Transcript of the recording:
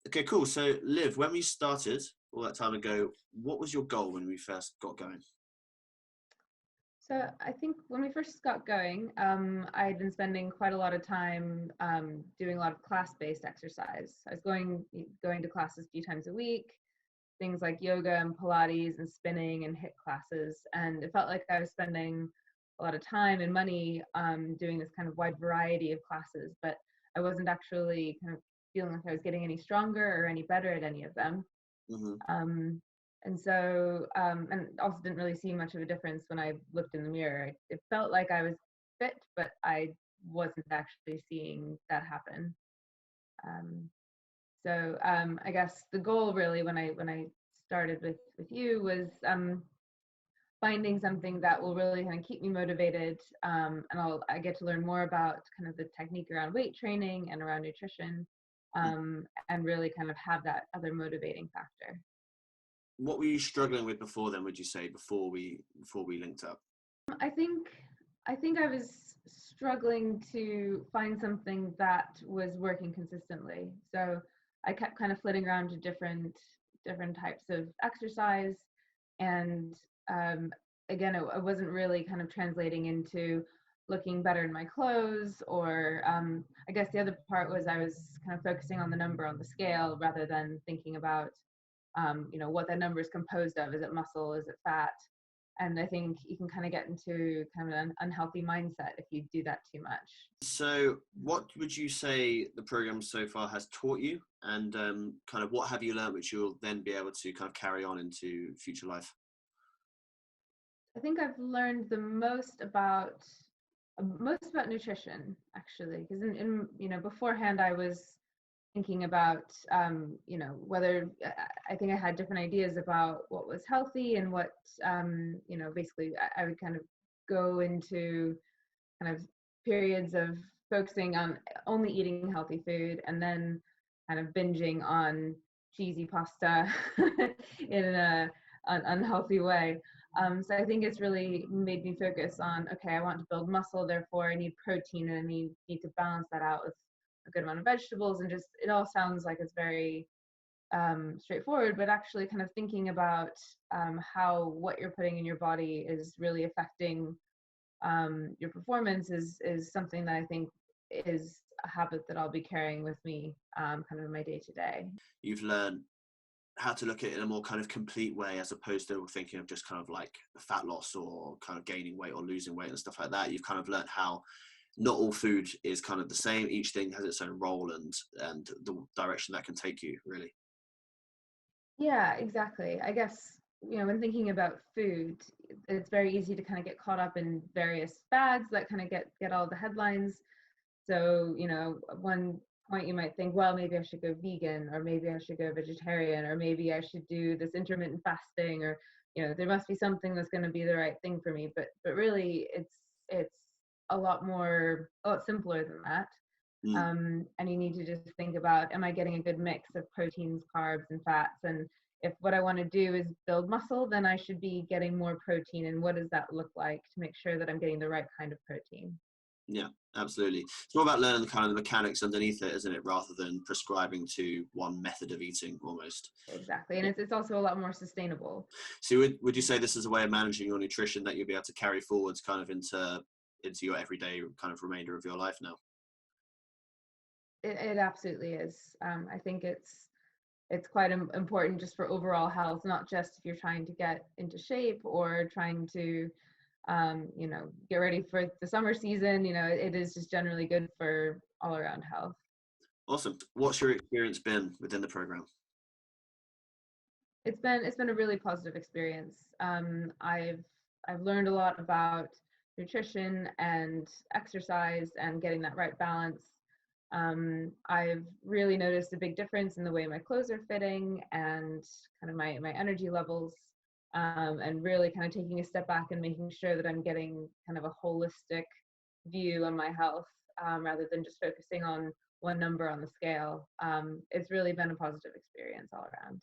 Okay, cool. So, Liv, when we started all that time ago, what was your goal when we first got going? So I think when we first got going, I had been spending quite a lot of time doing a lot of class-based exercise. I was going to classes a few times a week, things like yoga and Pilates and spinning and HIIT classes, and it felt like I was spending a lot of time and money doing this kind of wide variety of classes, but I wasn't actually kind of feeling like I was getting any stronger or any better at any of them. Hmm. Um, and also didn't really see much of a difference when I looked in the mirror. It felt like I was fit, but I wasn't actually seeing that happen. Um, I guess the goal really when I started with you was finding something that will really kind of keep me motivated, and I get to learn more about kind of the technique around weight training and around nutrition, and really kind of have that other motivating factor. What were you struggling with before then, would you say, before we linked up? I think I think I was struggling to find something that was working consistently. So I kept kind of flitting around to different types of exercise, and um, again, it wasn't really kind of translating into looking better in my clothes, or I guess the other part was I was kind of focusing on the number on the scale rather than thinking about what that number is composed of. Is it muscle? Is it fat? And I think you can kind of get into kind of an unhealthy mindset if you do that too much. So, what would you say the program so far has taught you, and kind of what have you learned, which you'll then be able to kind of carry on into future life? I think I've learned the most about nutrition, actually, because beforehand I was thinking about whether I think I had different ideas about what was healthy and what basically I would kind of go into kind of periods of focusing on only eating healthy food and then kind of binging on cheesy pasta in an unhealthy way. So I think it's really made me focus on, okay, I want to build muscle, therefore I need protein, and I need to balance that out with a good amount of vegetables. And just, it all sounds like it's very straightforward, but actually kind of thinking about how what you're putting in your body is really affecting your performance is something that I think is a habit that I'll be carrying with me kind of in my day to day. You've learned how to look at it in a more kind of complete way, as opposed to thinking of just kind of like fat loss or kind of gaining weight or losing weight and stuff like that. You've kind of learned how not all food is kind of the same. Each thing has its own role and the direction that can take you, really. Yeah, exactly. I guess, when thinking about food, it's very easy to kind of get caught up in various fads that kind of get all the headlines. So, at one point you might think, well, maybe I should go vegan, or maybe I should go vegetarian, or maybe I should do this intermittent fasting, or, there must be something that's going to be the right thing for me. But really it's a lot simpler than that. Mm. And you need to just think about, am I getting a good mix of proteins, carbs, and fats? And if what I want to do is build muscle, then I should be getting more protein. And what does that look like to make sure that I'm getting the right kind of protein? Yeah, absolutely. It's more about learning the kind of the mechanics underneath it, isn't it, rather than prescribing to one method of eating almost. Exactly. And it's also a lot more sustainable. So would you say this is a way of managing your nutrition that you'll be able to carry forwards kind of into your everyday kind of remainder of your life now? It absolutely is. I think it's quite important just for overall health, not just if you're trying to get into shape or trying to get ready for the summer season. It is just generally good for all around health. Awesome. What's your experience been within the program? It's been a really positive experience. I've learned a lot about nutrition and exercise and getting that right balance. I've really noticed a big difference in the way my clothes are fitting and kind of my energy levels, and really kind of taking a step back and making sure that I'm getting kind of a holistic view on my health, rather than just focusing on one number on the scale. It's really been a positive experience all around.